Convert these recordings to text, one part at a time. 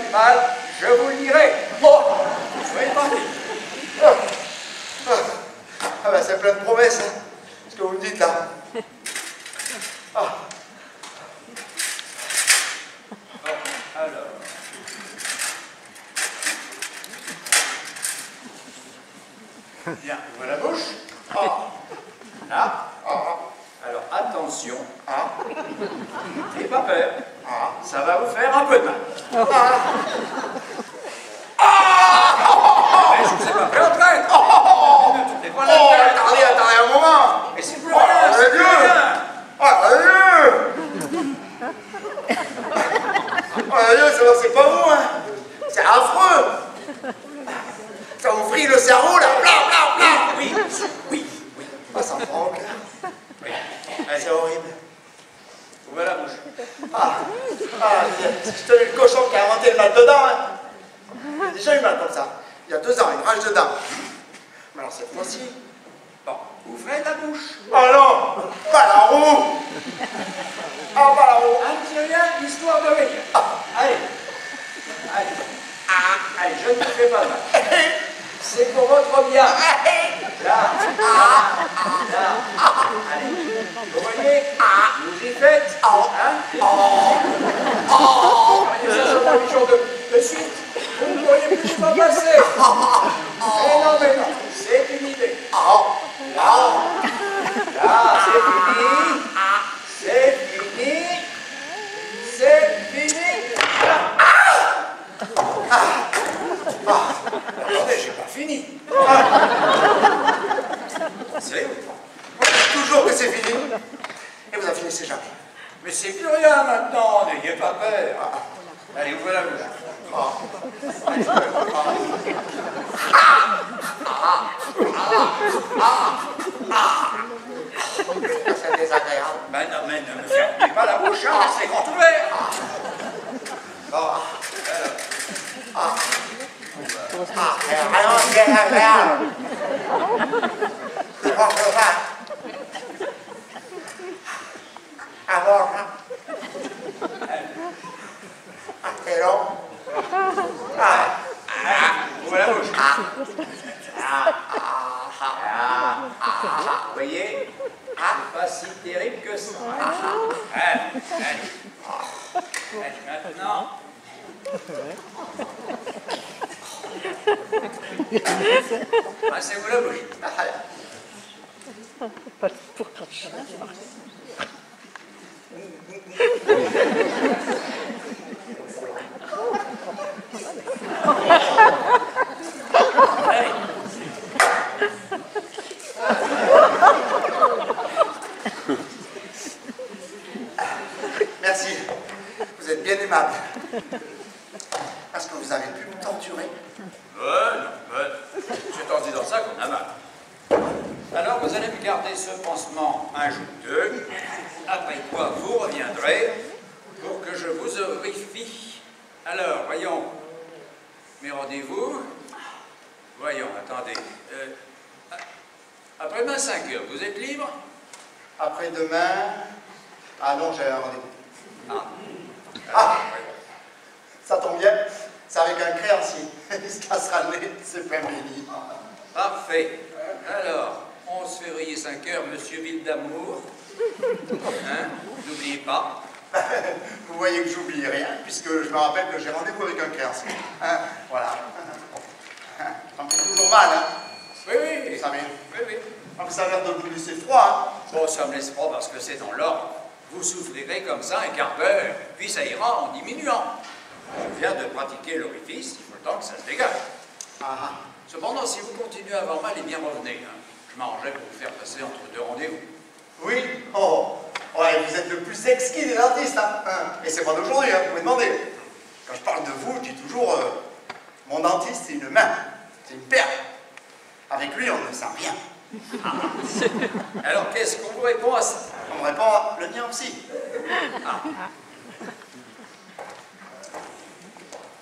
du mal, je vous le dirai. Oh, soyez tranquille. Ah ben c'est plein de promesses, hein, ce que vous me dites là. Ah. Bon, alors. Bien, ouvre la bouche. Oh. Là. Oh. Alors attention. Ah. N'ayez pas peur. Ah. Ça va vous faire un peu de mal. Ah. Mais je ne vous ai pas fait en traître. Ne tournez pas la Oh, tête. attendez un moment. Et c'est plus rien, c'est plus Dieu. rien. Oh, Dieu. Oh, Dieu, c'est pas vous, hein. C'est affreux. Ça vous vrille le cerveau, là. Bla, bla, bla. Oui, oui, oui. Ah, ça me prend au cœur. Oui. C'est horrible. Ouvrez la bouche. C'est le cochon qui a inventé le mal dedans, hein. J'ai déjà eu mal comme ça. Il y a 2 ans, une rage dedans. Mais alors cette fois-ci... Bon, ouvrez la bouche. Oh non. Pas la roue. Ah, pas la roue. Un petit rien, histoire de rire. Allez. Allez. Allez, je ne vous fais pas mal. C'est pour votre bien. Là. Là. Allez. Vous voyez, vous y faites. Hein? Voyez ça sur 8 jours de suite. Vous ne pourriez plus vous en passer. Mais non. C'est une idée. Là, c'est fini. C'est fini. C'est fini. Attendez, j'ai pas fini. C'est où? Vous dites toujours que c'est fini. Et vous en finissez jamais. Mais c'est plus rien maintenant, n'ayez pas peur. Allez, ouvrez la bouche. C'est désagréable. Ben non, mais ne me fermez pas la bouche, hein, c'est grand ouvert. C'est agréable. Alors, c'est long. Ouvrez la bouche. Vous voyez, c'est pas si terrible que ça. Allez. Allez, maintenant. Passez-vous la bouche. Allez. Merci. Vous êtes bien aimable. Parce que vous avez pu me torturer. Non, c'est en disant ça qu'on a mal. Alors vous allez me garder ce pansement un jour ou deux, après quoi vous reviendrez pour que je vous horrifie. Alors, voyons, mes rendez-vous. Voyons, attendez. Après-demain 5 heures, vous êtes libre? Après-demain... Ah non, j'ai un rendez-vous. Ça tombe bien. C'est avec un créancier. Il se cassera le nez, c'est plein béni. Parfait. Alors, 11 février 5 heures, monsieur Ville d'Amour. Hein? N'oubliez pas. Vous voyez que j'oublie rien, puisque je me rappelle que j'ai rendez-vous avec un créancier. Hein, voilà. Ça me fait toujours mal, hein. Oui. Vous savez. Oui. Ça a l'air de vous laisser froid, hein. Bon, ça me laisse froid parce que c'est dans l'ordre. Vous souffrirez comme ça un quart d'heure, puis ça ira en diminuant. Je viens de pratiquer l'orifice, il faut le temps que ça se dégage. Cependant, si vous continuez à avoir mal, eh bien revenez. Hein. Je m'arrangerai pour vous faire passer entre 2 rendez-vous. Oui. Oh. Ouais, vous êtes le plus exquis des dentistes, hein. Et c'est pas d'aujourd'hui, hein, vous pouvez demander. Quand je parle de vous, je dis toujours mon dentiste, c'est une main, c'est une perle. Avec lui, on ne sent rien. Alors, qu'est-ce qu'on vous répond à ça? On me répond, le mien aussi.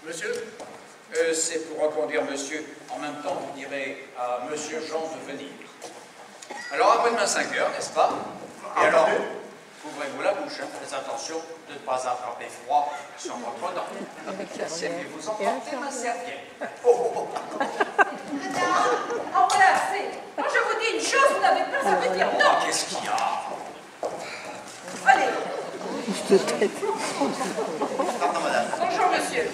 Monsieur, c'est pour reconduire monsieur. En même temps, vous direz à monsieur Jean de venir. Alors, après-demain 5 heures, n'est-ce pas? Et alors, ouvrez ouvrez-vous la bouche, hein. Faites attention de ne pas attraper froid sur votre dent. Servez-vous emporter ma serviette. Madame, en voilà assez. Quand je vous dis une chose, vous n'avez pas à me dire non. Qu'est-ce qu'il y a? Allez. Pardon, madame. Bonjour, monsieur.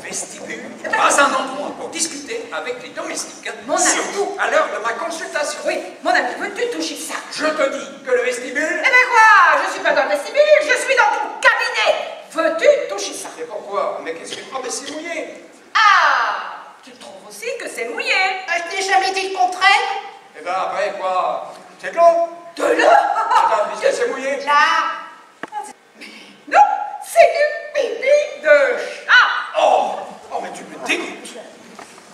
Vestibule, pas un endroit pour discuter avec les domestiques. Mon ami. Surtout à l'heure de ma consultation. Oui, mon ami, veux-tu toucher ça? Je te dis que le vestibule... Eh bien quoi? Je suis pas dans le vestibule, je suis dans ton cabinet. Veux-tu toucher ça? Et pourquoi? Mais qu'est-ce que... Oh, mais c'est mouillé. Ah! Tu trouves aussi que c'est mouillé? Je n'ai jamais dit le contraire. Eh ben après quoi? C'est de l'eau? De l'eau? Attends, puisque c'est mouillé. Là, Non, c'est du pipi de chat. Oh, mais tu me dégoûtes.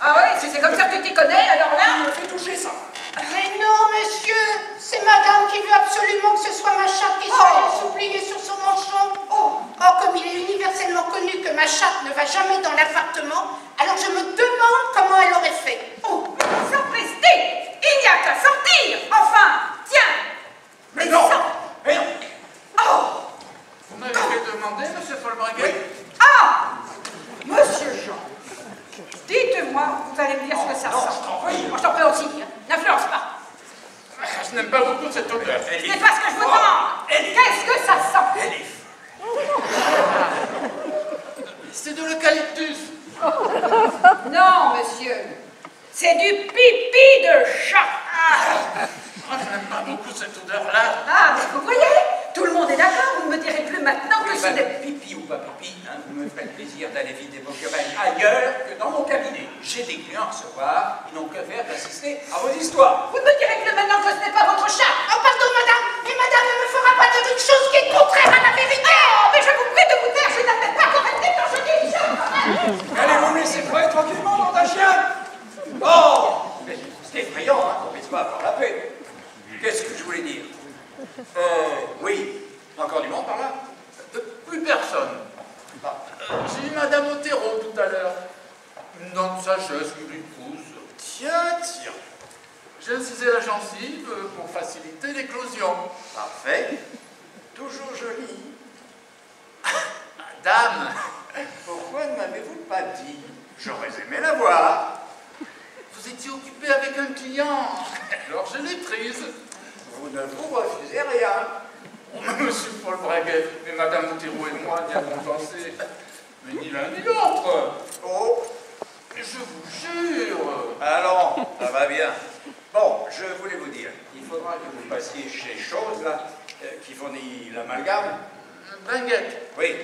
Ah oui, si c'est comme ça que tu t'y connais, alors Tu là... me fais toucher ça. mais non, monsieur, c'est madame qui veut absolument que ce soit ma chatte qui soit soupliée sur son manchon. Oh, comme il est universellement connu que ma chatte ne va jamais dans l'appartement, alors je me demande comment elle aurait fait. Oh, sapristi! Il n'y a qu'à sortir! Enfin, tiens! Mais non. ça... Mais non. Oh! Vous m'avez fait demander, monsieur Folbringuet? Ah! Monsieur Jean, dites-moi, vous allez me dire ce que ça Non, sent. je t'en prie. Moi, je t'en prie aussi, hein. N'influence pas. Je n'aime pas beaucoup cette odeur. C'est pas ce que je vous demande. Qu'est-ce que ça sent? C'est de l'eucalyptus. Non, monsieur. C'est du pipi de chat. Moi, je n'aime pas beaucoup cette odeur-là. Ah, mais vous voyez, tout le monde est d'accord. Vous ne me direz plus maintenant que Oui, ce n'est... pipi ou pas pipi, hein, vous me faites plaisir d'aller vider vos querelles ailleurs que dans mon cabinet. J'ai des clients à recevoir, ils n'ont que faire d'assister à vos histoires. Vous ne me direz plus maintenant que ce n'est pas votre chat. Oh, pardon, madame, mais madame ne me fera pas dire une chose qui est contraire à la vérité. Oh, mais je vous prie de vous taire, je n'appelle pas correctement quand je dis chat. Allez-vous me laisser travailler tranquillement, nom d'un chien? Oh, mais c'est effrayant, hein, qu'on ne puisse pas avoir la paix. Qu'est-ce que je voulais dire? Oui, encore du monde par là? Plus personne. J'ai eu madame Otero tout à l'heure. Une dent de sagesse qui lui pousse. Tiens. J'ai incisé la gencive pour faciliter l'éclosion. Parfait. Toujours joli. Madame, Pourquoi ne m'avez-vous pas dit? J'aurais aimé la voir. vous étiez occupé avec un client. Alors je l'ai prise. Vous ne vous refusez rien. Oh, monsieur Folbringuet, mais madame Otero et moi n'y avons pensé. Mais ni l'un ni l'autre. Oh, Je vous jure. allons, ça va bien. Bon, je voulais vous dire, il faudra que vous passiez chez Chose, là, qui fournit l'amalgame. Bringuette. Oui,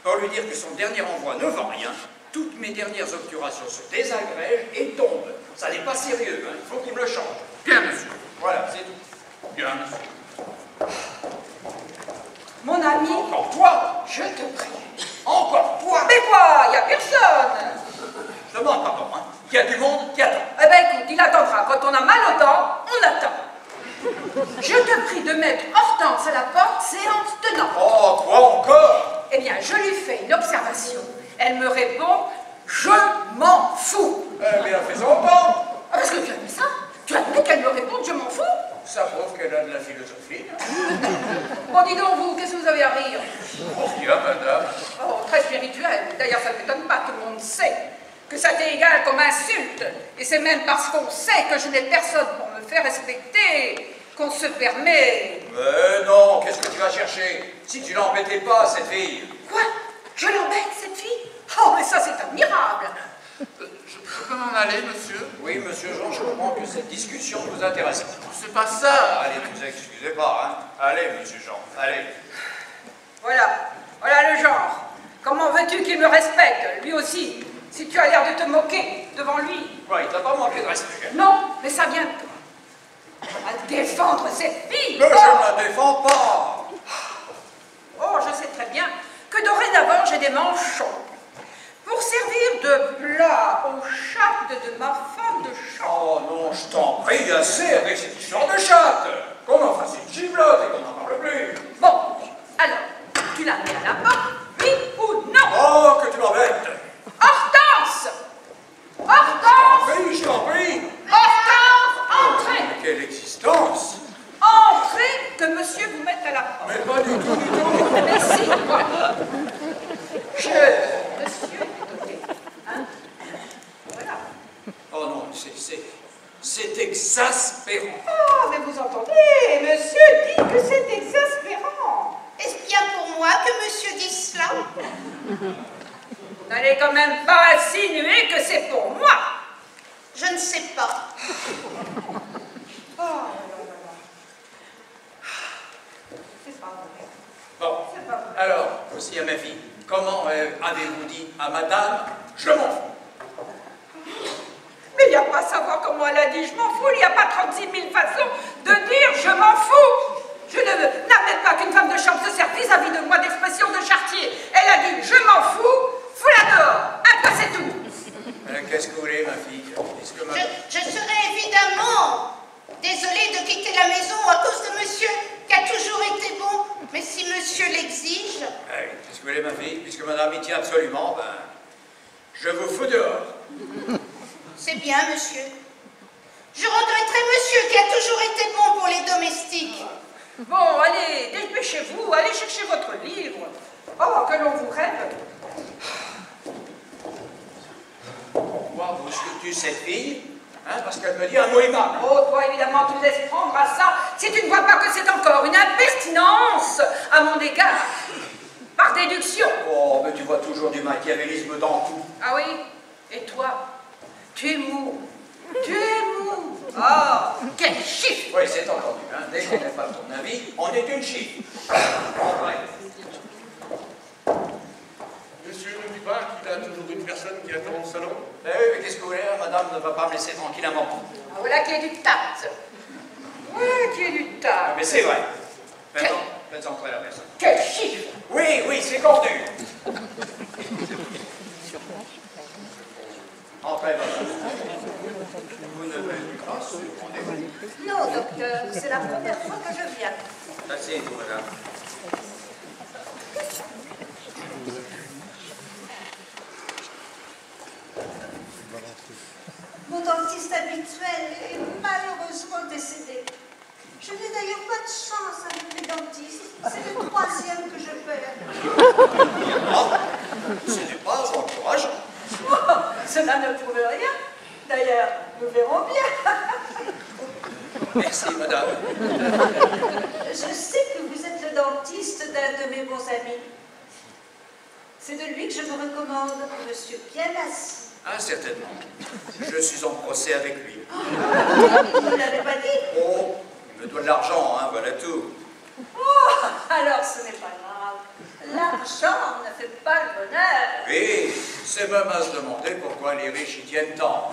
pour lui dire que son dernier envoi ne vend rien, toutes mes dernières obturations se désagrègent et tombent. Ça n'est pas sérieux, hein, il faut qu'il me le change. Bien, monsieur. Voilà, c'est tout. Bien, monsieur. Mon ami, Encore toi? je te prie. Encore toi? Mais quoi? Il n'y a personne. Je demande pardon, hein. Il y a du monde qui attend. Eh ben écoute, il attendra. Quand on a mal aux dents, on attend. Je te prie de mettre Hortense à la porte, séance tenante. Oh, quoi encore? Eh bien, je lui fais une observation. Elle me répond, je m'en fous. Eh bien, faisons pas. Ah, parce que tu admets ça? Tu admets qu'elle me réponde, je m'en fous? Ça prouve qu'elle a de la philosophie. Bon, dis donc, vous, qu'est-ce que vous avez à rire? Bien, madame. Oh, très spirituel. D'ailleurs, ça ne m'étonne pas, tout le monde sait que ça t'est égal comme insulte. Et c'est même parce qu'on sait que je n'ai personne pour me faire respecter qu'on se permet... Mais non, qu'est-ce que tu vas chercher? Si tu l'embêtais pas, cette fille. Quoi? Je l'embête, cette fille? Oh, mais ça, c'est admirable. Je peux m'en aller, monsieur? Oui, monsieur Jean, je comprends que cette discussion vous intéresse. C'est pas ça. Allez, ne vous excusez pas, hein. Allez, monsieur Jean, allez. Voilà le genre. Comment veux-tu qu'il me respecte, lui aussi, si tu as l'air de te moquer devant lui? Quoi, il t'a pas manqué de respect? Non, mais ça vient de toi. À défendre cette fille. Mais je ne la défends pas. Oh, je sais très bien que dorénavant j'ai des manchons pour servir de plat aux chattes de ma femme de chambre. Oh non, je t'en prie, assez avec cette histoire de chatte. Qu'on en fasse une giblotte et qu'on n'en parle plus. Bon, alors, tu la mets à la porte, oui ou non? Oh, que tu m'embêtes. Hortense! Hortense! Oui, je t'en prie. Hortense! Entrez! Quelle existence. Entrez, que monsieur vous mette à la porte. Mais pas du Vous n'allez quand même pas insinuer que c'est pour moi. Je ne sais pas. Oh, c'est pas vrai. Bon, C'est pas vrai. alors, aussi à ma fille, comment avez-vous dit à madame, je m'en fous? Mais il n'y a pas à savoir comment elle a dit je m'en fous, il n'y a pas 36 000 façons de dire je m'en fous. Je n'admets pas qu'une femme de chambre se serve vis-à-vis de moi d'expression de Chartier. Elle a dit je m'en fous, fous-la dehors, un pas c'est tout. Qu'est-ce que vous voulez, ma fille? Puisque ma... Je serais évidemment désolée de quitter la maison à cause de monsieur qui a toujours été bon. Mais si monsieur l'exige... Qu'est-ce que vous voulez, ma fille? Puisque madame y tient absolument, ben, je vous fous dehors. C'est bien, monsieur. Je regretterai monsieur qui a toujours été bon pour les domestiques. Bon, allez, dépêchez-vous, allez chercher votre livre. Oh, que l'on vous rêve. Pourquoi bouscutes-tu cette fille? Hein, parce qu'elle me dit un mot aimable. Oh, toi, évidemment, tu te laisses prendre à ça si tu ne vois pas que c'est encore une impertinence à mon égard. Par déduction. Oh, mais tu vois toujours du machiavélisme dans tout. Ah oui? Et toi? Tu es mou. Tu es mou. Oh, quel chiffre! Oui, c'est entendu. Hein. Dès qu'on n'est pas de ton avis, on est une chiffre. En vrai. Monsieur ne dit pas qu'il a toujours une personne qui attend au salon? Eh oui, mais qu'est-ce que vous voulez? Madame ne va pas me laisser tranquillement. Ah, voilà qui est du tact. Voilà qui est du Ah, tact. mais c'est vrai. Faites entrer la personne. Quel chiffre! Oui, oui, c'est convenu. Entrez, madame. Vous ne venez pas sur rendez-vous. Non, docteur, c'est la première fois que je viens. Asseyez-vous, madame. Mon dentiste habituel est malheureusement décédé. Je n'ai d'ailleurs pas de chance avec les dentistes. C'est le 3e que je perds. Ah, ce n'est pas encourageant. Oh, cela ne prouve rien. D'ailleurs, nous verrons bien. Merci, madame. Je sais que vous êtes le dentiste d'un de mes bons amis. C'est de lui que je me recommande, monsieur Pialas. Ah, certainement. Je suis en procès avec lui. Vous ne l'avez pas dit? Oh, il me doit de l'argent, hein, voilà tout. Oh, alors ce n'est pas grave. L'argent ne fait pas le bonheur. Oui, c'est même à se demander pourquoi les riches y tiennent tant.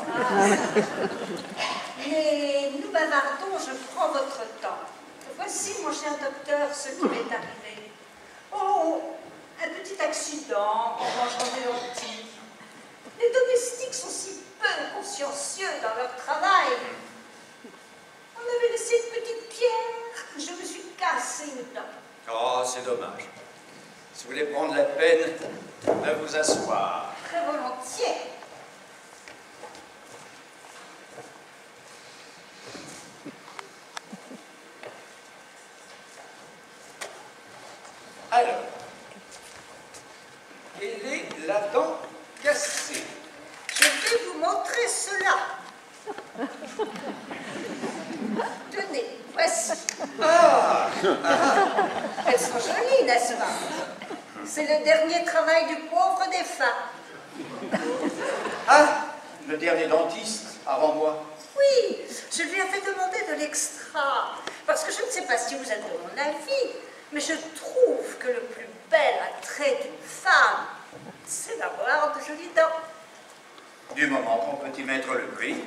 Mais nous bavardons, je prends votre temps. Voici, mon cher docteur, ce qui m'est arrivé. Oh, un petit accident en mangeant des lentilles. Les domestiques sont si peu consciencieux dans leur travail. On avait laissé une petite pierre. Je me suis cassé une dent. Oh, c'est dommage. Si vous voulez prendre la peine de vous asseoir. Très volontiers. Alors, quelle est la dent cassée? Je vais vous montrer cela. Tenez, voici. Elles sont jolies, n'est-ce pas? C'est le dernier travail du pauvre défunt. Ah, le dernier dentiste avant moi. Oui, je lui avais demandé de l'extra, parce que je ne sais pas si vous êtes de mon avis, mais je trouve que le plus bel attrait d'une femme, c'est d'avoir de jolies dents. Du moment qu'on peut y mettre le prix,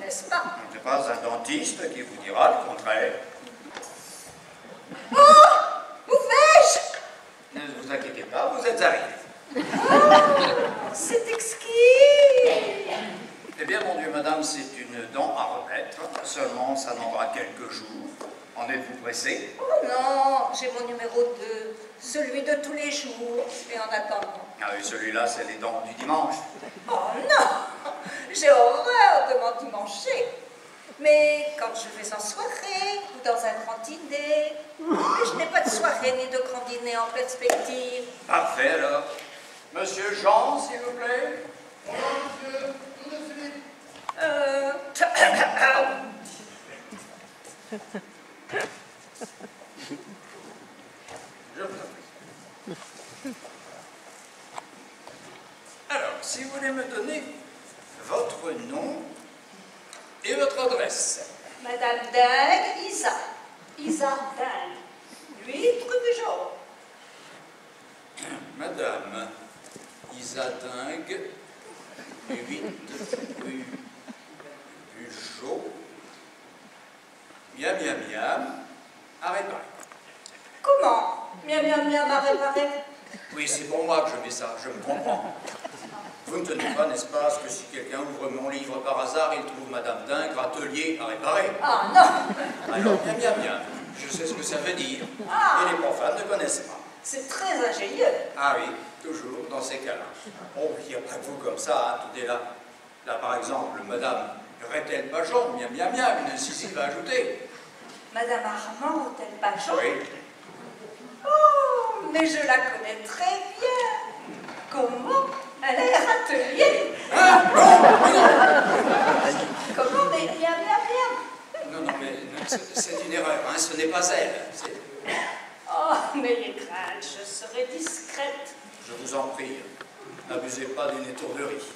N'est-ce pas? ce n'est pas un dentiste qui vous dira le contraire. Oh! Où vais-je? Ne vous inquiétez pas, vous êtes arrivé. Oh, c'est exquis! Eh bien, mon Dieu, madame, c'est une dent à remettre. Seulement, ça n'aura quelques jours. En êtes-vous pressé? Oh non, j'ai mon numéro 2, celui de tous les jours, et en attendant. Ah oui, celui-là, c'est les dents du dimanche. Oh non! J'ai horreur de m'endimancher. Mais quand je vais en soirée ou dans un grand dîner, mais je n'ai pas de soirée ni de grand dîner en perspective. Parfait, alors. Monsieur Jean, s'il vous plaît. Bonjour, monsieur. Tout de suite. Je vous en prie. si vous voulez me donner votre nom et votre adresse. Madame Dingue, Isa. Isa Dingue. 8 rue Bugeaud. Madame Isa Dingue, 8 rue Bugeaud. Miam, miam, miam, à réparer. Comment? Miam, miam, miam, à réparer. Oui, c'est pour moi que je mets ça, je me comprends. Vous ne tenez pas, n'est-ce pas, que si quelqu'un ouvre mon livre par hasard, il trouve Madame Dingue, atelier à réparer. Ah non. Alors, bien, bien, bien, je sais ce que ça veut dire. Ah. Et les profanes ne connaissent pas. C'est très ingénieux. Ah oui, toujours dans ces cas-là. Oh, il n'y a pas que vous comme ça, hein, tout est là. Là, par exemple, Madame Gretel Pajon, bien, bien, bien, une incisive à ajouter. Madame Armand Hôtel-Pajon. Oui. Oh, mais je la connais très bien. Comment? Elle est atelier. Ah, non. Comment? Mais bien, bien, bien. Non, non, mais c'est une erreur, hein, ce n'est pas elle. Oh, n'ayez crainte, je serai discrète. Je vous en prie, n'abusez pas d'une étourderie.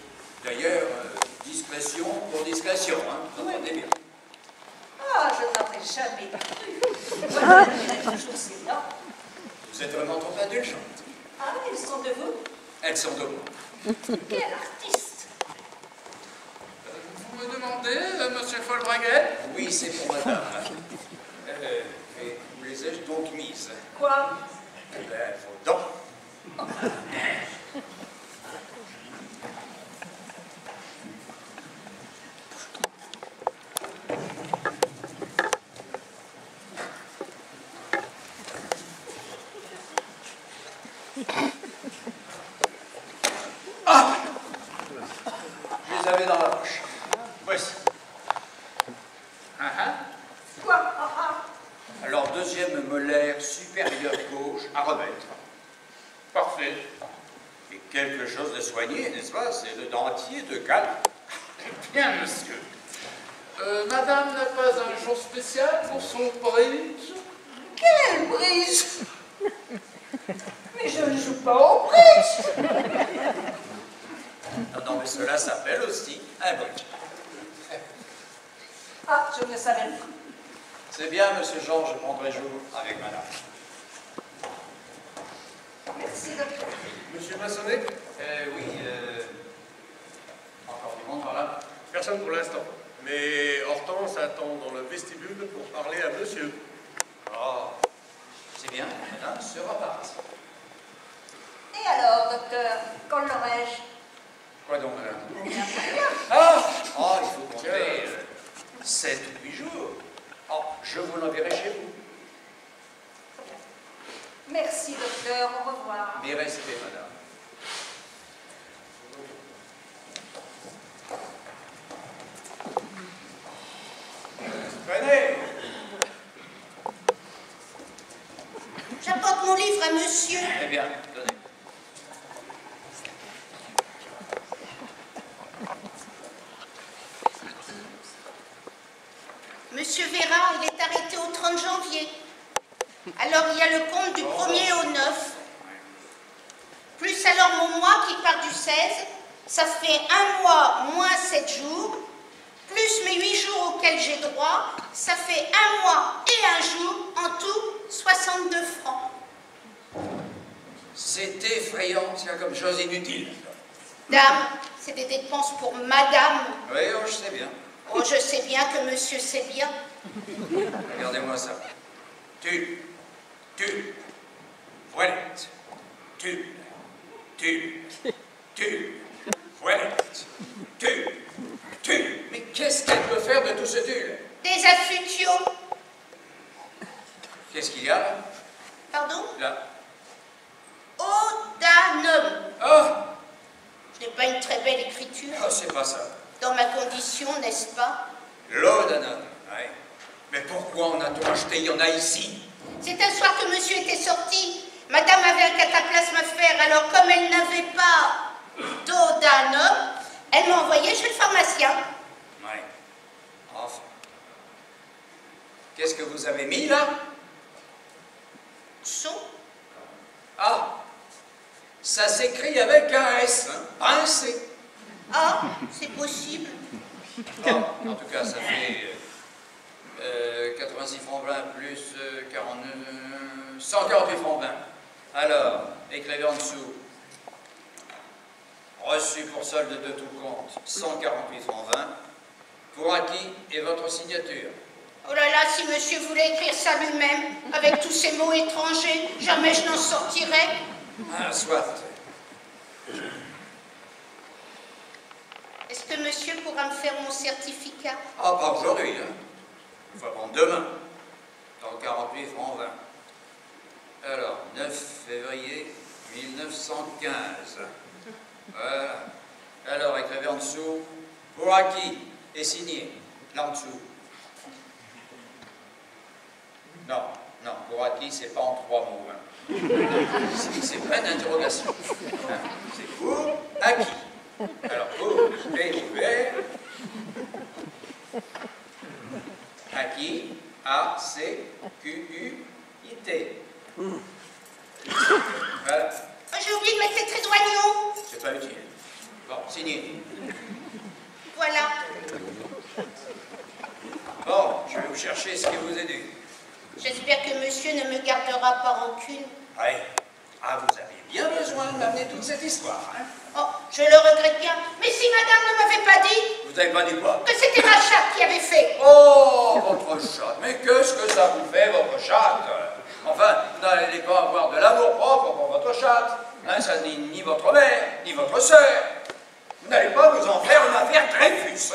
D'ailleurs, discrétion pour discrétion, hein, vous entendez bien. Ah, je n'aurais jamais cru. Voilà, elle est toujours si lent. Vous êtes vraiment trop indulgente. Ah, ils sont de vous? Elles sont de moi. Quel artiste! Vous me demandez, monsieur Folbraguet? Oui, c'est pour madame. Mais où les ai-je donc mises? Quoi? Eh bien, vos dents. Ah! Je les avais dans la poche. Voici. Quoi? Ah, ah. Alors, deuxième molaire supérieur gauche à remettre. Parfait. Et quelque chose de soigné, n'est-ce pas? C'est le dentier de Gall. Bien, monsieur. Madame n'a pas un jour spécial pour son bridge? Quel bridge? Mais je ne joue pas au bridge. Non, non, mais cela s'appelle aussi un bridge. Ah, je ne savais pas. C'est bien, monsieur Jean, je prendrai jour avec madame. Merci, docteur. Monsieur Massonnet? Oui, encore du monde par là. Personne pour l'instant. Mais Hortense attend dans le vestibule pour parler à monsieur. Oh, c'est bien, madame sera partie. Et alors, docteur, quand l'aurai-je? Quoi donc, madame? Bien. Ah! Oh, il faut compter 7 ou 8 jours. Oh, je vous l'enverrai chez vous. Merci, docteur. Au revoir. Mes respects, madame. Venez! J'apporte mon livre à monsieur. Eh bien, donnez. Monsieur Vérin, il est arrêté au 30 janvier. Alors il y a le compte du 1er au 9. Plus alors mon mois qui part du 16, ça fait un mois moins 7 jours. Plus mes 8 jours auxquels j'ai droit, ça fait un mois et un jour, en tout 62 francs. C'est effrayant, c'est comme chose inutile. Dame, c'est des dépenses pour madame. Oui, oh, je sais bien. Oh, je sais bien que monsieur sait bien. Regardez-moi ça. Tu, voilette, tu, voilette, tu. Mais qu'est-ce qu'elle peut faire de tout ce tulle? Des affûtions. Qu'est-ce qu'il y a là? Pardon? Là. Odanum. Oh, Je n'ai pas une très belle écriture. oh c'est pas ça. Dans ma condition, n'est-ce pas? L'Odanum, oui. Mais pourquoi en a-t-on acheté? Il y en a ici. C'est un soir que monsieur était sorti. Madame avait un cataplasme à faire, alors comme elle n'avait pas d'Odanum, elle m'a envoyé chez le pharmacien. Oui. Enfin. Qu'est-ce que vous avez mis là? Son. Ah, Ça s'écrit avec un S, hein, pas un C. Ah, c'est possible. Bon, en tout cas, ça fait 86 francs 20 plus 148 francs 20. Alors, écrivez en dessous. Reçu pour solde de tout compte, 148 francs 20. Pour acquis et votre signature. Oh là là, si monsieur voulait écrire ça lui-même, avec tous ces mots étrangers, jamais je n'en sortirais. Ah, soit. Est-ce que monsieur pourra me faire mon certificat? Ah, pas aujourd'hui, hein. Il faut prendre demain. 148 francs 20. Alors, 9 février 1915. Voilà. Alors, écrivez en dessous. Pour acquis et signé. Là en dessous. Non, non, pour acquis, c'est pas en 3 mots. Hein. C'est plein d'interrogations. Hein. C'est pour acquis. Alors, pour P-O-U-R. Acquis, A-C-Q-U-I-T. Voilà. Oh, j'ai oublié de mettre les traits d'oignon. C'est pas utile. Bon, signé. Voilà. Bon, je vais vous chercher ce qui vous est dû. J'espère que monsieur ne me gardera pas rancune. Oui. Ah, vous avez bien besoin de m'amener toute cette histoire, hein? Oh, je le regrette bien. Mais si madame ne m'avait pas dit Vous n'avez pas dit quoi? que c'était ma chatte qui avait fait. Oh, votre chatte. Mais qu'est-ce que ça vous fait, votre chatte? Enfin, vous n'allez pas avoir de l'amour propre pour votre chatte. Hein, ça n'est ni votre mère, ni votre sœur. Vous n'allez pas vous en faire une affaire Dreyfus.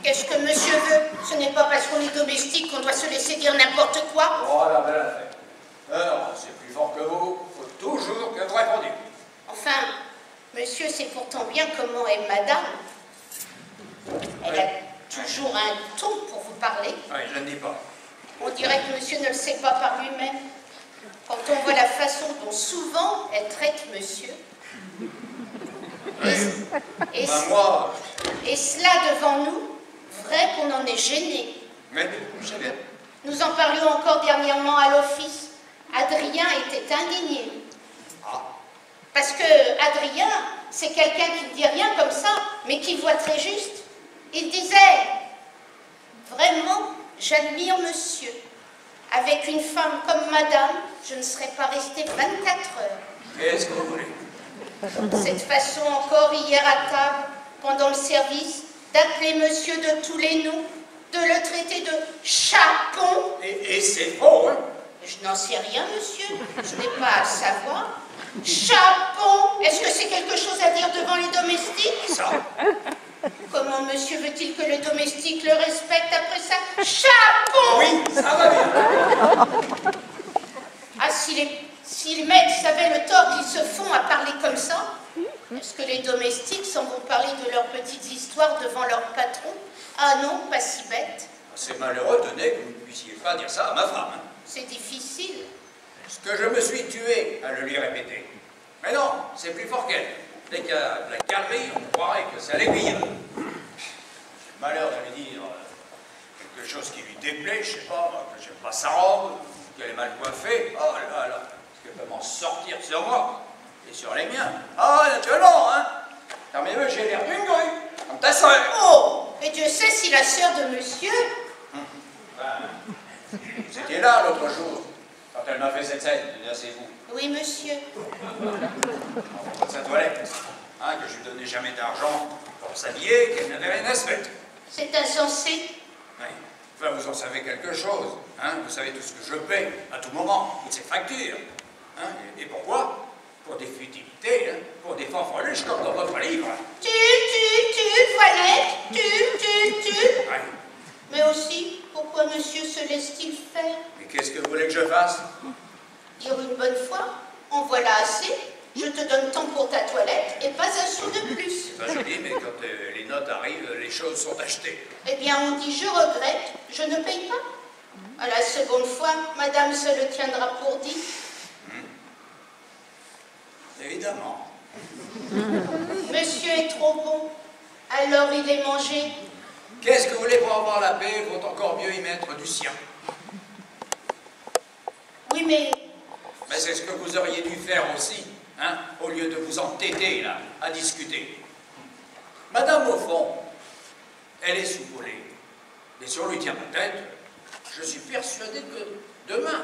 Qu'est-ce que monsieur veut? Ce n'est pas parce qu'on est domestique qu'on doit se laisser dire n'importe quoi. Oh, la belle affaire. Non, c'est plus fort que vous. Il faut toujours que vous répondiez. Enfin, monsieur sait pourtant bien comment est madame. Elle a toujours un ton pour vous parler. Oui, je ne dis pas. On dirait que monsieur ne le sait pas par lui-même. Quand on voit la façon dont souvent elle traite monsieur. Et Moi, cela devant nous, vrai qu'on en est gêné. mais je sais bien. Nous en parlions encore dernièrement à l'office. Adrien était indigné. Ah, Parce que Adrien, c'est quelqu'un qui ne dit rien comme ça, mais qui voit très juste. Il disait, vraiment, j'admire monsieur. Avec une femme comme madame, je ne serais pas restée 24 heures. qu'est-ce que vous voulez? Cette façon encore hier à table, pendant le service, d'appeler monsieur de tous les noms, de le traiter de chapon. Et c'est faux, hein? Je n'en sais rien, monsieur. Je n'ai pas à le savoir. Chapon. Est-ce que c'est quelque chose à dire devant les domestiques? Ça. Comment monsieur veut-il que les domestiques le respectent après ça? Chapon. Oui, ça va bien. Ah, si les maîtres savaient le tort qu'ils se font à parler comme ça, est-ce que les domestiques s'en vont parler de leurs petites histoires devant leur patron? Ah non, pas si bête. C'est malheureux, tenez, que vous ne puissiez pas dire ça à ma femme. Hein. C'est difficile. Ce que je me suis tué à le lui répéter. Mais non, c'est plus fort qu'elle. Dès qu'il y a de la calmerie, on croirait que ça l'aiguille. Malheur de lui dire quelque chose qui lui déplaît, je sais pas, que j'aime pas sa robe, qu'elle est mal coiffée. Oh là là, parce qu'elle peut m'en sortir sur moi et sur les miens. Ah, naturellement, hein. Car mes voeux, j'ai l'air d'une grue, comme ta sœur. Oh, et Dieu sait si la sœur de monsieur... Vous étiez là l'autre jour, quand elle m'a fait cette scène, c'est vous. Oui, monsieur. À propos de sa toilette, hein, que je lui donnais jamais d'argent pour s'habiller, qu'elle n'avait rien à se mettre. C'est insensé. Oui. Enfin, vous en savez quelque chose, hein, vous savez tout ce que je paie à tout moment, toutes ces factures. Hein, et pourquoi? Pour des futilités, hein, pour des fanfreluches comme dans votre livre. Toilette, tu. Oui. Mais aussi, pourquoi monsieur se laisse-t-il faire? Mais qu'est-ce que vous voulez que je fasse? Dire une bonne fois, en voilà assez, je te donne tant pour ta toilette et pas un sou de plus. C'est pas joli, mais quand les notes arrivent, les choses sont achetées. Eh bien, on dit je regrette, je ne paye pas. À la seconde fois, madame se le tiendra pour dit. Évidemment. Monsieur est trop bon, alors il est mangé. Qu'est-ce que vous voulez pour avoir la paix? Il vaut encore mieux y mettre du sien. Oui, mais Mais c'est ce que vous auriez dû faire aussi, hein, au lieu de vous entêter, là, à discuter. Madame, au fond, elle est soupolée. Mais si on lui tient la tête, je suis persuadé que demain,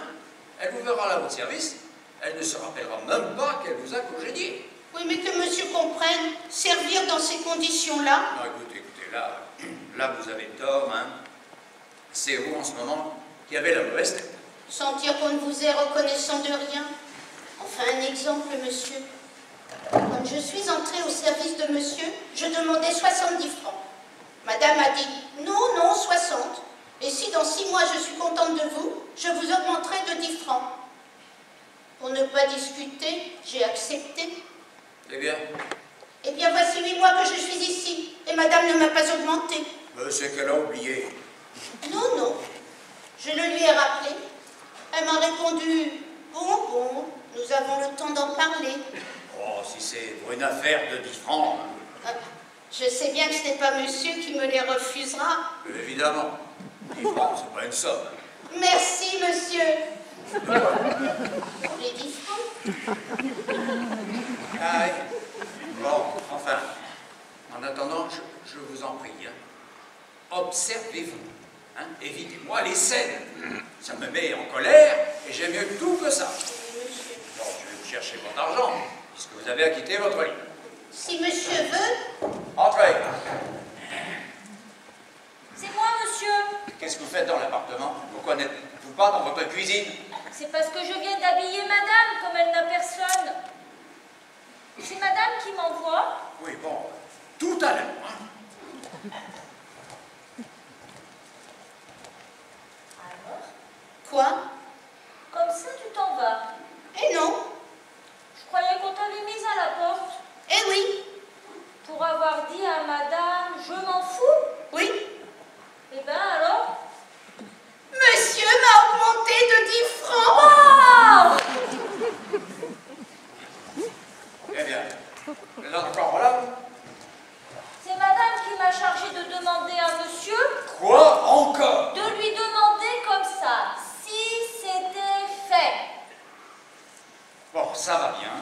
elle vous verra là à votre service, elle ne se rappellera même pas qu'elle vous a congédié. Oui, mais que monsieur comprenne, servir dans ces conditions-là... Non, écoutez, là vous avez tort, hein. C'est vous, en ce moment, qui avez la mauvaise tête. Sentir qu'on ne vous est reconnaissant de rien. Enfin, un exemple, monsieur. Quand je suis entrée au service de monsieur, je demandais 70 francs. Madame a dit, non, 60. Et si dans 6 mois je suis contente de vous, je vous augmenterai de 10 francs. Pour ne pas discuter, j'ai accepté. Eh bien, voici 8 mois que je suis ici, et madame ne m'a pas augmenté. c'est qu'elle a oublié. Non, je le lui ai rappelé. Elle m'a répondu, bon, nous avons le temps d'en parler. Oh, si c'est pour une affaire de 10 francs. Je sais bien que ce n'est pas monsieur qui me les refusera. Évidemment. 10 francs, c'est pas une somme. Merci, monsieur. Pour les 10 francs. Ah oui. Bon, enfin, en attendant, je vous en prie, hein, observez-vous. Hein, évitez-moi les scènes. Ça me met en colère et j'aime mieux tout que ça. Bon, je vais vous chercher votre argent, puisque vous avez acquitté votre lit. Si monsieur veut... Entrez. C'est moi, monsieur. Qu'est-ce que vous faites dans l'appartement? Pourquoi n'êtes-vous pas dans votre cuisine? C'est parce que je viens d'habiller madame, comme elle n'a personne. C'est madame qui m'envoie. Oui, bon, tout à l'heure. Hein. Alors? Quoi? Comme ça, tu t'en vas. Eh non. Je croyais qu'on t'avait mise à la porte. Eh oui. Pour avoir dit à madame, je m'en fous. Oui. Eh ben alors? Monsieur m'a augmenté de 10 francs. Oh! Eh bien, vous êtes encore là? C'est madame qui m'a chargé de demander à monsieur. Quoi encore? De lui demander comme ça, si c'était fait. Bon, ça va bien.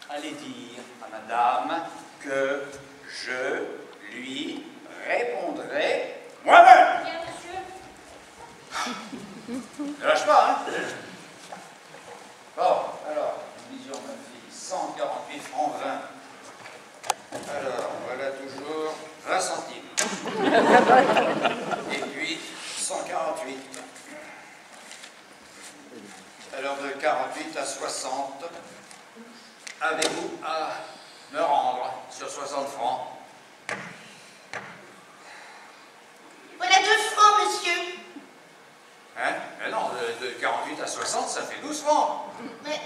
Allez dire à madame que je lui répondrai moi-même. Bien, monsieur. Ne lâche pas, hein? Bon, alors, division, ma fille, 148 francs 20. Alors, voilà toujours 20 centimes. Et puis, 148. Alors, de 48 à 60, avez-vous à me rendre sur 60 francs? Voilà 2 francs, monsieur. Hein? Mais non, de 48 à 60, ça fait 12 francs. Mais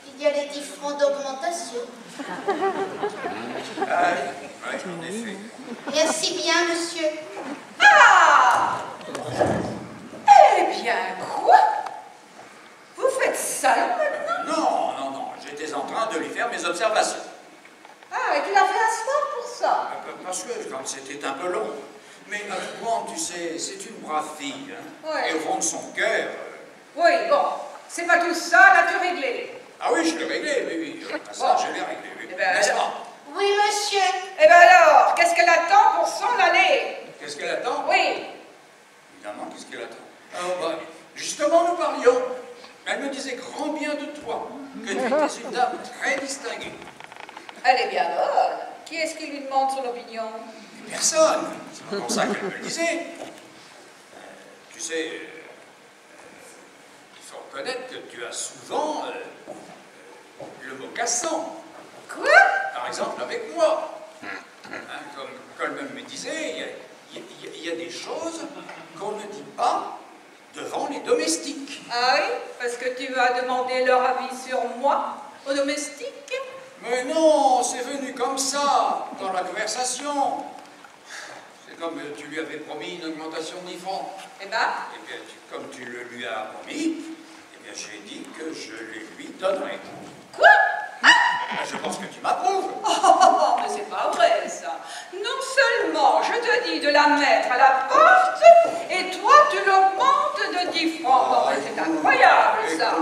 il y a les 10 francs d'augmentation. Ah oui, en effet. Merci bien, monsieur. Ah! Eh bien, quoi? Vous faites ça maintenant? Non, j'étais en train de lui faire mes observations. Ah, et tu l'as fait asseoir pour ça? Parce que comme c'était un peu long. Mais bon, tu sais, c'est une brave fille. Hein? Ouais. Et au fond de son cœur... Oui, bon, c'est pas tout ça, là tu réglé. Ah oui, je l'ai réglé, oui. Ça, Bon. je l'ai réglé, oui. Eh ben, N'est-ce pas? Oui, monsieur. Eh ben alors, qu'est-ce qu'elle attend pour s'en aller? Qu'est-ce qu'elle attend? Oui. Évidemment, qu'est-ce qu'elle attend? Alors, bah, justement, nous parlions. Elle me disait grand bien de toi, que tu étais une dame très distinguée. Elle est bien bonne. Qui est-ce qui lui demande son opinion? Personne. C'est pas pour ça qu'elle me le disait. Tu sais, il faut reconnaître que tu as souvent le mot cassant. Quoi? Par exemple, avec moi. Hein, comme Coleman me disait, il y a des choses qu'on ne dit pas devant les domestiques. Ah oui? Parce que tu vas demander leur avis sur moi, aux domestiques? Mais non, c'est venu comme ça, dans la conversation. C'est comme tu lui avais promis une augmentation de 10 francs. Eh ben? Eh bien, comme tu le lui as promis, eh bien, j'ai dit que je les lui donnerais. Quoi? Je pense que tu m'approuves. Oh, mais c'est pas vrai, ça. Non seulement je te dis de la mettre à la porte, et toi, tu l'augmentes de 10 francs. Oh, mais c'est incroyable, ça.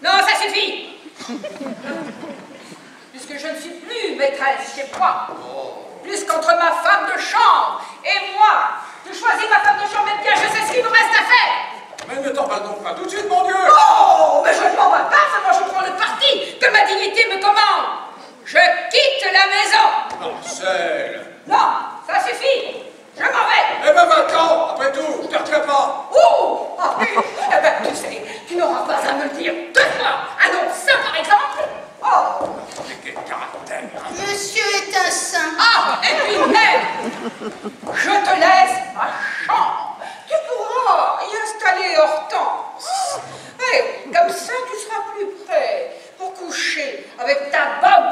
Non, ça suffit. puisque je ne suis plus maîtresse chez moi. Plus qu'entre ma femme de chambre et moi. Tu choisis ma femme de chambre, mais bien, je sais ce qu'il me reste à faire. Mais ne t'emballe donc pas tout de suite, mon Dieu! Oh, mais je ne m'en vais pas, seulement je prends le parti que ma dignité me commande. Je quitte la maison. Marcel! Non, ça suffit. Je m'en vais. Eh ben va-t'en, après tout, je te retiens pas. Oh, ah oui. Eh ben, tu sais, tu n'auras pas à me le dire 2 fois. Ah non, ça par exemple. Oh. Mais quel caractère, hein? Monsieur est un saint. Ah, et puis même, je te laisse ma chambre. Tu pourras y installer Hortense. Et comme ça, tu seras plus près pour coucher avec ta bonne.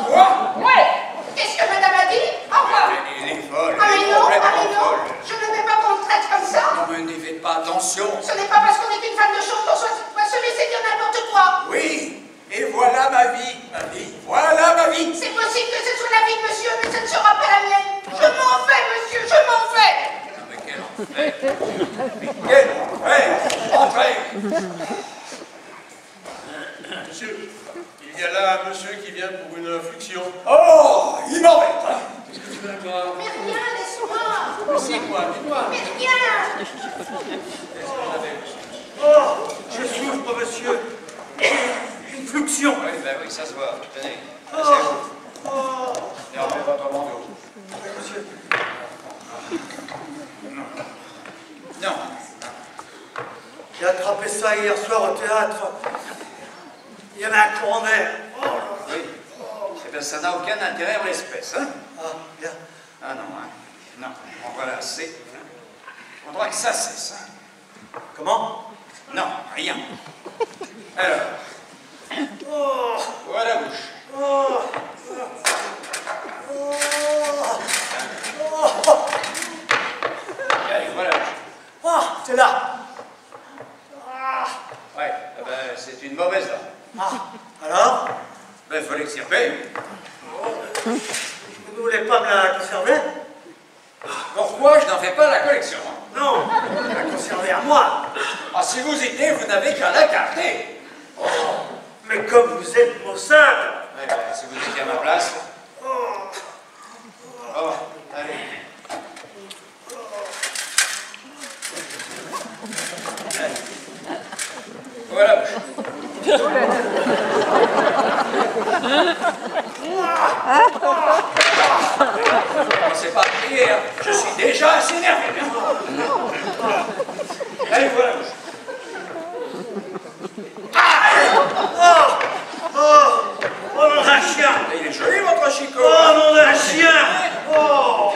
Quoi? Ouais. Qu'est-ce que madame a dit? Au revoir. Elle est folle, Ah elle mais est non, complètement folle. je ne veux pas qu'on me traite comme ça. Non, mais n'y faites pas attention. Ce n'est pas parce qu'on est une femme de chambre qu'on va se laisser dire n'importe quoi. Oui, et voilà ma vie, voilà ma vie. C'est possible que ce soit la vie de monsieur, mais ce ne sera pas la mienne. Je m'en vais, monsieur, je m'en vais. Non, mais quel enfer! Mais quel enfer! Entrez! Monsieur, il y a là un monsieur qui vient pour une fluxion. Oh, il m'embête, hein? Qu'est-ce que tu veux encore? Mais rien, laisse-moi. Mais c'est quoi? Dis-moi. Mais rien. Oh, je souffre, monsieur. Une fluxion. Oui, ben oui, ça se voit. Tenez, asseyez-vous. Et remettez votre bandeau. Monsieur. Non. J'ai attrapé ça hier soir au théâtre. Il y avait un courant d'air. Oh. Oui. Eh bien, ça n'a aucun intérêt en l'espèce, hein? Ah, bien. Ah non, hein? Non, on voilà assez. On faudra que ça cesse, hein? Comment? Non, rien. Alors, Oh. voilà la bouche. Oh. Oh. Oh. Allez, voilà la bouche. Oh, c'est là. Ah. Ouais, eh ben, c'est une mauvaise dent. Ah. Alors? Ben, il faut l'extirper. Vous ne voulez pas me la conserver? Pourquoi je n'en fais pas la collection? Non, la conserver à moi. Ah, si vous y tenez, vous n'avez qu'à la garder. Oh. Mais comme vous êtes maussade. Eh ben, si vous étiez à ma place. Oh. Oh, allez. Allez. Voilà. C'est pas crier, hein. Je suis déjà assez énervé. Allez, voilà. Oh, nom d'un chien. Il est joli, votre chicot. Oh, nom d'un chien. Oh.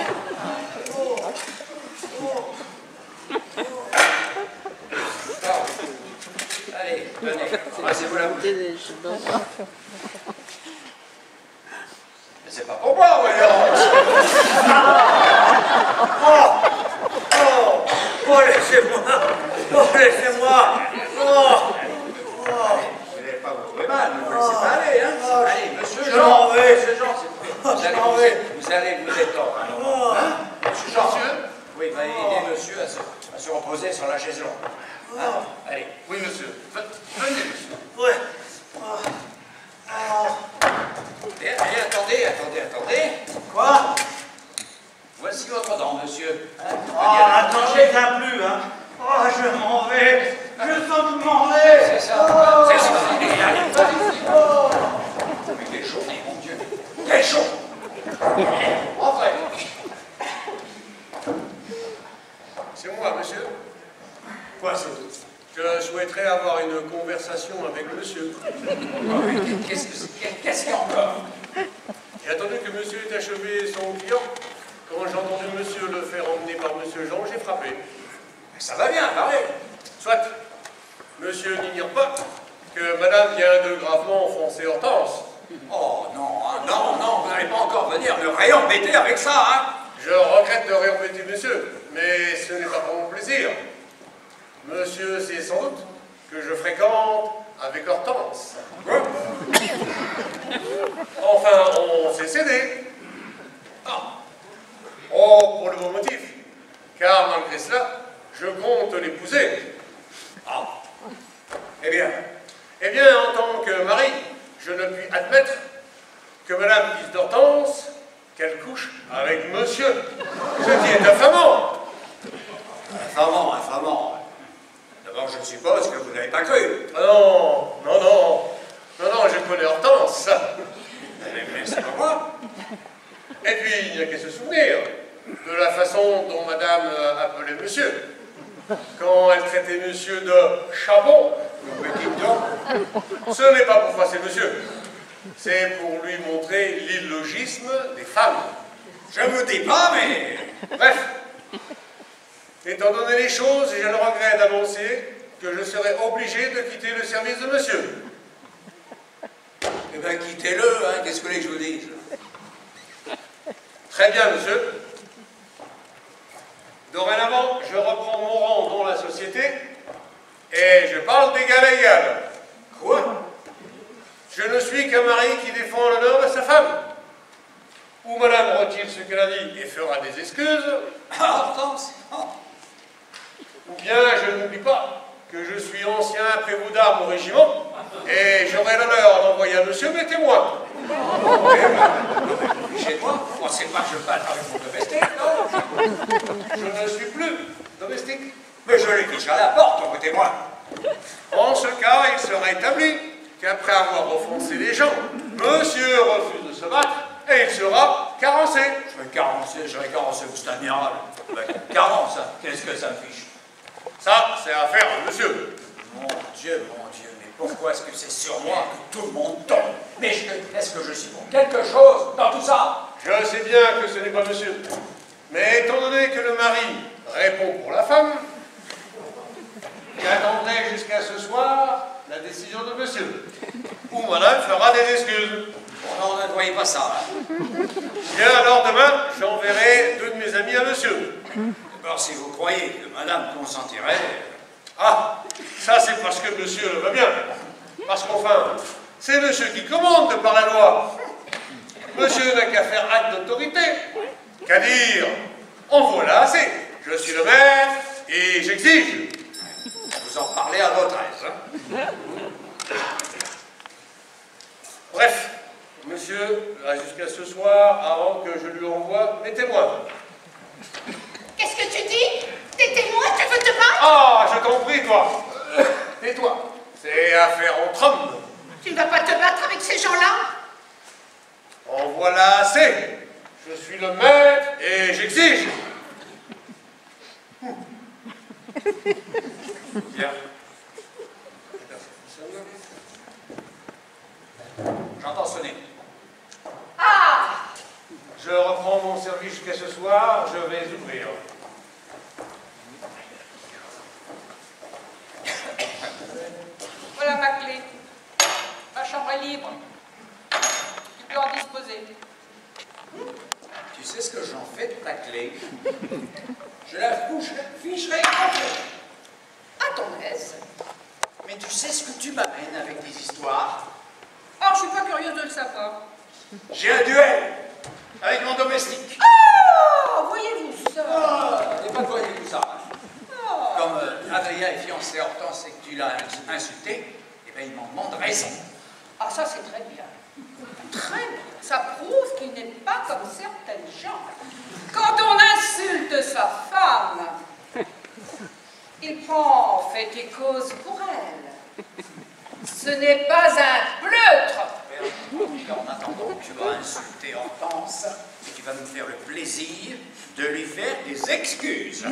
Allez, venez, embrassez-vous la bouche. Mais c'est pas pour moi, voyons. Oh, laissez-moi. Oh, laissez-moi. Oh. Vous n'allez pas vous trouver mal, ne vous laissez pas aller, hein. Allez, monsieur Je Jean. m'en vais. Monsieur Jean, vous allez vous étendre. Hein? Monsieur Jean. Oui, va aider monsieur à se reposer sur la chaise longue. Hein? Allez. Oui, monsieur. Venez, monsieur. Ouais. Et attendez. Quoi? Voici votre dent, monsieur. Hein? Ah, attends, je ne viens plus, hein. Oh, je m'en vais. Je sens que je m'en vais. C'est ça. C'est ça. Allez, Oh. mais quelle journée, mon Dieu. Quelle journée. Entrez. C'est moi, monsieur. Quoi, c'est? Je souhaiterais avoir une conversation avec monsieur. Qu'est-ce qu'il y a encore? J'ai attendu que monsieur ait achevé son client. Quand j'ai entendu monsieur le faire emmener par monsieur Jean, j'ai frappé. Ça va bien, pareil. Soit, monsieur n'ignore pas que madame vient de gravement enfoncer Hortense. Oh non, vous n'allez pas encore venir me réembêter avec ça, hein? Je regrette de réembêter monsieur, mais ce n'est pas pour mon plaisir. Monsieur sait sans doute que je fréquente avec Hortense. Quoi? Enfin, on s'est cédé. Oh, pour le bon motif. Car malgré cela, je compte l'épouser. Eh bien, Eh bien, en tant que mari, je ne puis admettre que madame dise d'Hortense qu'elle couche avec monsieur. Ce qui est infamant. Infamant, infamant. D'abord, je suppose que vous n'avez pas cru. Ah non, non, non. Non, non, je connais Hortense. Mais c'est pas moi. Et puis, il n'y a qu'à se souvenir de la façon dont madame appelait monsieur. Quand elle traitait monsieur de charbon, ce n'est pas pour froisser monsieur. C'est pour lui montrer l'illogisme des femmes. Je ne vous dis pas, mais... Bref, étant donné les choses, j'ai le regret d'annoncer que je serai obligé de quitter le service de monsieur. Eh bien, quittez-le, hein, qu'est-ce que vous voulez que je vous dise? Très bien, monsieur. Dorénavant, je reprends mon rang dans la société et je parle d'égal à égal. Quoi? Je ne suis qu'un mari qui défend l'honneur de sa femme. Ou madame retire ce qu'elle a dit et fera des excuses, Ah, Hortense, oh. ou bien je n'oublie pas que je suis ancien prévôt d'armes au régiment et j'aurai l'honneur d'envoyer à monsieur mes témoins. Chez moi, vous pensez pas que je parle avec mon domestique, non? Je ne suis plus domestique. Mais je l'ai fiché à la porte, mon témoin. En ce cas, il sera établi qu'après avoir offensé les gens, monsieur refuse de se battre et il sera carencé. Je vais carencer, vous c'est admirable. Carence, hein, qu'est-ce que ça me fiche? Ça, c'est affaire à monsieur. Mon Dieu, mais pourquoi est-ce que c'est sur moi que tout le monde tombe? Mais est-ce que je suis pour quelque chose dans tout ça? Je sais bien que ce n'est pas monsieur. Mais étant donné que le mari répond pour la femme, j'attendrai jusqu'à ce soir la décision de monsieur. Ou madame fera des excuses. Non, ne voyez pas ça. Hein. Bien, alors demain, j'enverrai 2 de mes amis à monsieur. D'abord, si vous croyez que madame consentirait... Ah, ça c'est parce que monsieur le va bien. Parce qu'enfin, c'est monsieur qui commande par la loi. Monsieur n'a qu'à faire acte d'autorité, qu'à dire, en voilà assez. Je suis le maire et j'exige. Vous en parlez à votre aise. Hein. Bref, monsieur reste jusqu'à ce soir avant que je lui envoie mes témoins. Qu'est-ce que tu dis? Tes témoins, tu veux te battre? Ah, je t'en prie, toi. Tais-toi. C'est affaire entre hommes. Tu ne vas pas te battre avec ces gens-là? En voilà assez. Je suis le maître et j'exige. Bien. J'entends sonner. Ah! Je reprends mon service jusqu'à ce soir, je vais ouvrir. Voilà ma clé. Ma chambre est libre. Tu peux en disposer. Tu sais ce que j'en fais de ta clé? Je la ficherai complète. À ton aise. Mais tu sais ce que tu m'amènes avec tes histoires? Oh, je suis pas curieuse de le savoir. J'ai un duel avec mon domestique. Oh, voyez-vous ça? Et pas de voyez-vous ça. Hein. Oh. Comme Adrien est fiancé à Hortense et que tu l'as insulté, eh bien il m'en demande raison. Ah, ça c'est très bien. Très bien. Ça prouve qu'il n'est pas comme certaines gens. Quand on insulte sa femme, il prend fait et cause pour elle. Ce n'est pas un pleutre. En attendant, tu vas insulter Hortense et tu vas nous faire le plaisir de lui faire des excuses.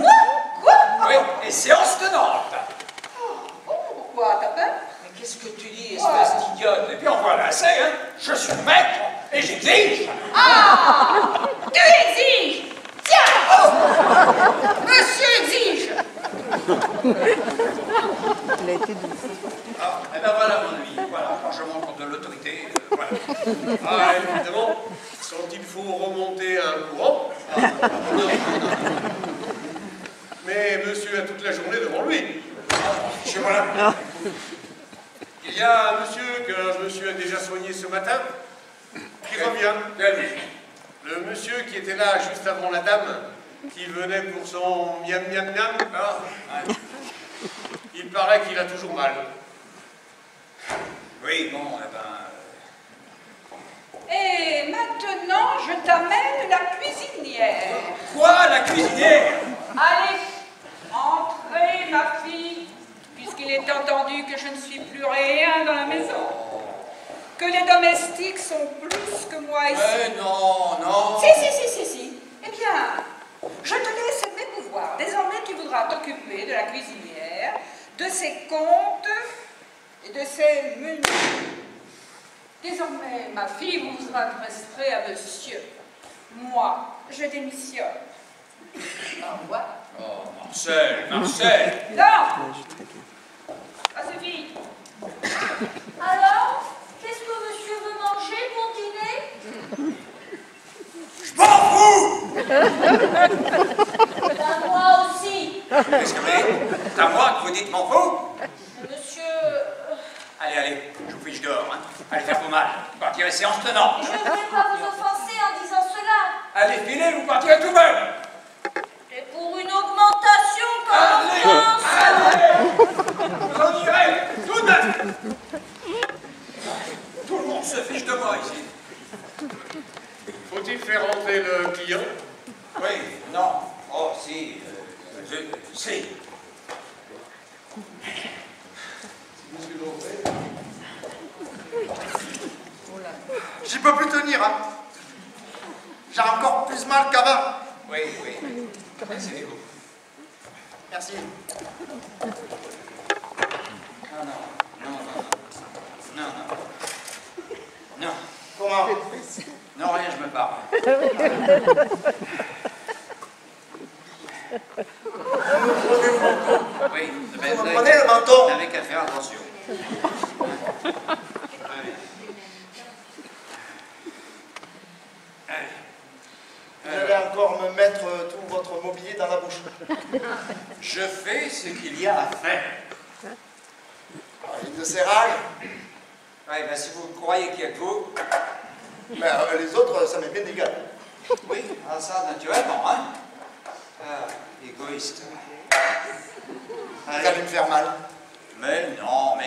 Quoi? Oui, et séance tenante. Oh, pourquoi? T'as peur? Mais qu'est-ce que tu dis, espèce d'idiote? Et puis on voit assez, hein? Je suis le maître et j'exige. Ah! Tu exiges! Tiens! Oh! Monsieur exige! Il a été douce. Ah, et ben voilà mon ami, voilà, quand je montre de l'autorité, voilà. Ah, évidemment, quand il faut remonter un courant. Mais monsieur a toute la journée devant lui. Chez moi là. Il y a un monsieur que monsieur a déjà soigné ce matin, qui revient. Le monsieur qui était là juste avant la dame, qui venait pour son miam miam miam. Ah, ouais. Il paraît qu'il a toujours mal. Oui, bon, eh ben... Et maintenant, je t'amène la cuisinière. Quoi, la cuisinière? Allez, entrez, ma fille, puisqu'il est entendu que je ne suis plus rien dans la maison. Que les domestiques sont plus que moi ici. Non, non. Si. Eh bien, je te laisse mes pouvoirs. Désormais, tu voudras t'occuper de la cuisinière, de ses comptes et de ses menus. Désormais, ma fille, vous vous adresserez à monsieur. Moi, je démissionne. Au revoir. Oh, Marcel. Non! Ça suffit. Alors, qu'est-ce que monsieur veut manger pour dîner? Je m'en fous! Ben, moi aussi. Qu'est-ce que c'est à moi que vous dites m'en fous? Monsieur... Allez, je vous fiche dehors, hein. Allez, faire vos mal. Vous partirez séance tenante. Je ne vais pas vous offenser en disant cela. Allez, filez, vous partirez tout même. Et pour une augmentation comme en France. Allez! Vous en irez tout de même. Tout le monde se fiche de moi ici. Faut-il faire entrer le client? Oui, non. Oh, si. Si. J'y peux plus tenir, hein. J'ai encore plus mal qu'avant. Oui. Asseyez-vous. Merci. Non. Comment? Non, rien, je me parle. Oui, Vous me prenez le menton? Vous n'avez qu'à faire attention. Vous allez encore me mettre tout votre mobilier dans la bouche. Je fais ce qu'il y a à faire. Ligne de serrage. Oui, ben, si vous croyez qu'il y a que vous... Mais les autres, ça m'est bien égal. Oui, ça, naturellement, hein. Égoïste. Vous allez me faire mal. Mais non.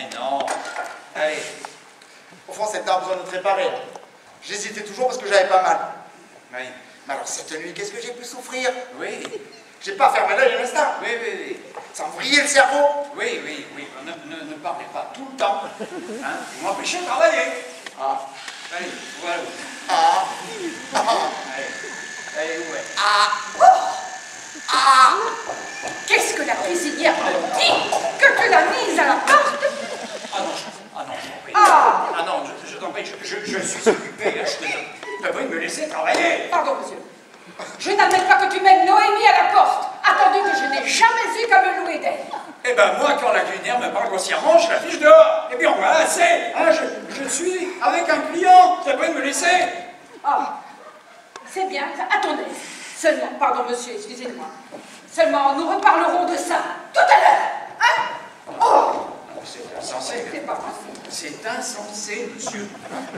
Allez. Au fond, cette arme besoin de réparer. J'hésitais toujours parce que j'avais pas mal. Oui. Mais alors, cette nuit, qu'est-ce que j'ai pu souffrir? Oui. J'ai pas fermé l'œil un instant. Oui. Ça me vrillait le cerveau. Oui. Ne parlez pas tout le temps. Hein? Vous m'empêchez de travailler. Ah. Allez, voilà. Ah. Allez, où est? Qu'est-ce que la cuisinière me dit? Que tu l'as mise à la porte? Ah non, je t'en prie. Ah non, je t'en prie, je suis occupé, là, je te prie de me laisser travailler. Pardon, monsieur. Je n'admets pas que tu mènes Noémie à la porte, attendu que je n'ai jamais eu qu'à me louer d'elle. Eh ben moi, quand la cuisinière me parle grossièrement, je la fiche dehors. Et puis on va assez. Hein, je suis avec un client, tu peux me laisser. Ah, c'est bien, attendez. Seulement, pardon monsieur, excusez-moi. Seulement, nous reparlerons de ça tout à l'heure, hein? Oh! C'est insensé. C'est pas possible. C'est insensé, monsieur.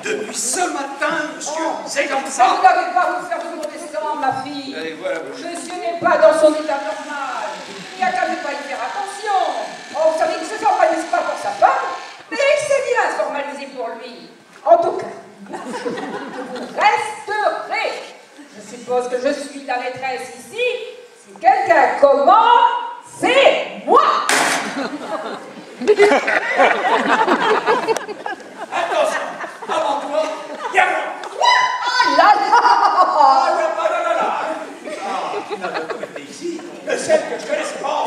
Depuis ce matin, monsieur, c'est comme Vous ça. n'avez pas vous faire de mauvais sang, ma fille. Allez, voilà. Monsieur n'est pas dans son état normal. Il n'y a qu'à ne pas y faire attention. Oh, vous savez qu'il ne se formalise pas pour sa femme, mais c'est bien se formaliser pour lui. En tout cas, vous resterez. Je suppose que je suis la maîtresse ici. Si quelqu'un commande, c'est moi. Attention, avant toi, il y a moi. Ah là là. Ici, le seul que je connaisse pas.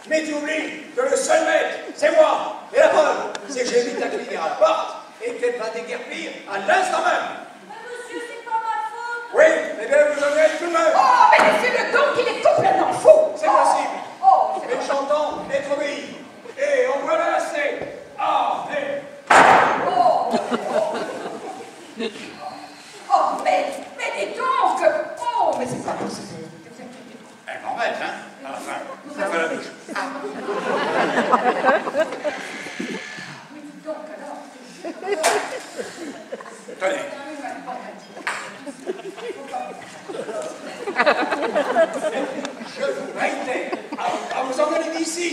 Mais tu oublies que le seul maître, c'est moi. Et la preuve, c'est que j'ai mis ta cuisinière à la porte et qu'elle va déguerpir à l'instant même. Mais monsieur, c'est pas ma faute. Oui, eh bien vous en êtes tout de même. Oh, mais laissez-le donc, il est complètement fou. C'est possible. Oh, c'est Mais j'entends être obéi. Et on voit la assez. Ah, mais... Oh, mais dis donc. Oh, mais c'est pas possible. Elle m'embête, hein, à la fin. Ouvre la bouche. Mais dis donc, alors. Tenez. Je vous réitère à vous emmener d'ici.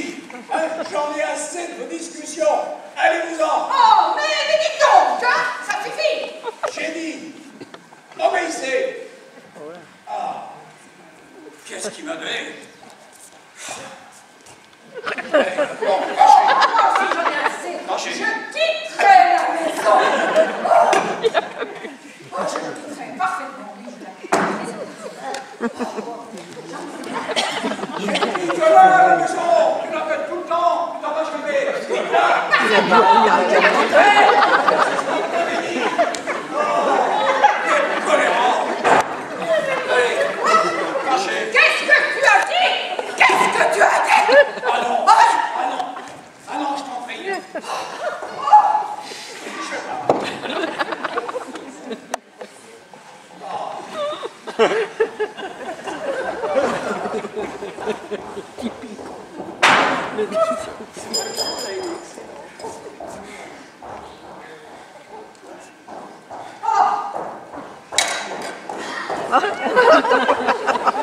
Hein, j'en ai assez de vos discussions. Allez-vous-en. Oh, mais dis donc, hein, ça suffit. J'ai dit Tu vas à la maison, tu l'appelles tout le temps, tu t'en vas jamais. Vite là. Qu'est-ce que tu as dit? Qu'est-ce que tu as dit? Ah non, ah non, ah non, je t'en prie.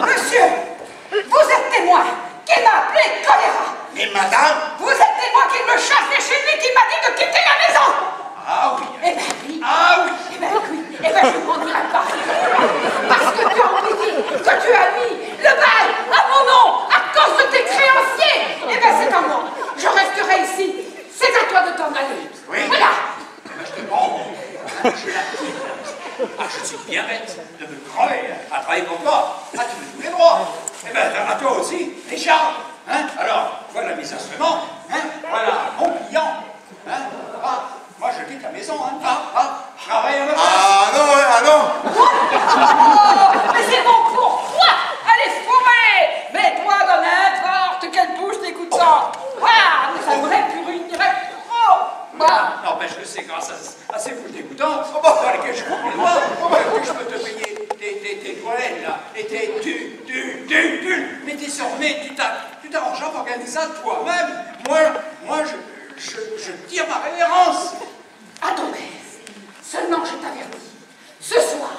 Monsieur, vous êtes témoin qu'il m'a appelé choléra. Mais madame, Vous êtes témoin qu'il me chasse de chez lui, qu'il m'a dit de quitter la maison. Ah oui. Eh ben oui. Ah oui. Eh ben oui. Eh ben je ne m'en dirai pas. Parce que tu as oublié que tu as mis le bail à mon nom à cause de tes créanciers. Eh ben c'est à moi. Je resterai ici. C'est à toi de t'en aller. Oui. Voilà. Eh ben, je te prends. Je la quitte. Ah, je suis bien bête de me crever à travailler pour toi. Ah, tu me tous les droits. Eh ben, à toi aussi, Richard. Hein? Alors, voilà mes instruments. Hein? Voilà mon client. Hein? Ah, moi, je quitte la maison. Hein? Je travaille à ma place. ah non, ah non. Oh, mais c'est bon pour toi. Allez fourrer. Mets-toi dans n'importe quelle bouche t'écoutant. Voilà, ça me répugnera trop. Bah. N'empêche que c'est grâce à ces bouches dégoûtantes dans lesquelles je coupe les doigts que je peux te payer tes toilettes là et tes mais désormais tu t'arrangeras pour organiser ça toi-même. Moi je tire ma révérence. Attendez, seulement je t'avertis. Ce soir,